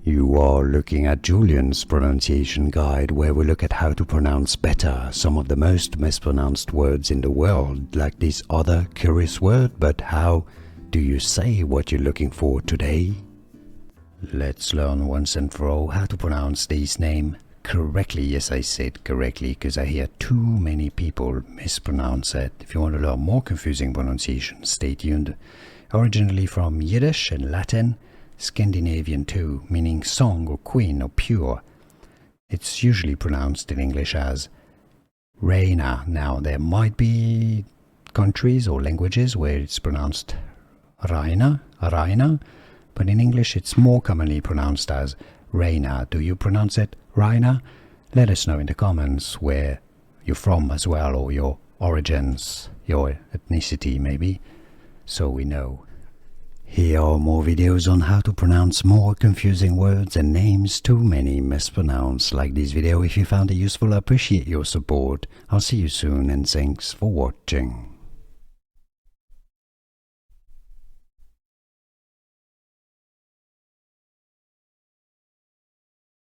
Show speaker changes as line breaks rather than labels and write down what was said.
You are looking at Julian's pronunciation guide, where we look at how to pronounce better some of the most mispronounced words in the world, like this other curious word. But how do you say what you're looking for today? Let's learn once and for all how to pronounce this name correctly. Yes, I said correctly because I hear too many people mispronounce it. If you want to learn more confusing pronunciation, stay tuned. Originally from Yiddish and Latin, Scandinavian too, meaning song or queen or pure. It's usually pronounced in English as Rayna. Now, there might be countries or languages where it's pronounced Rayna, but in English it's more commonly pronounced as Rayna. Do you pronounce it Rayna? Let us know in the comments where you're from as well, or your origins, your ethnicity maybe, so we know. Here are more videos on how to pronounce more confusing words and names too many mispronounced. Like this video if you found it useful. I appreciate your support. I'll see you soon and thanks for watching.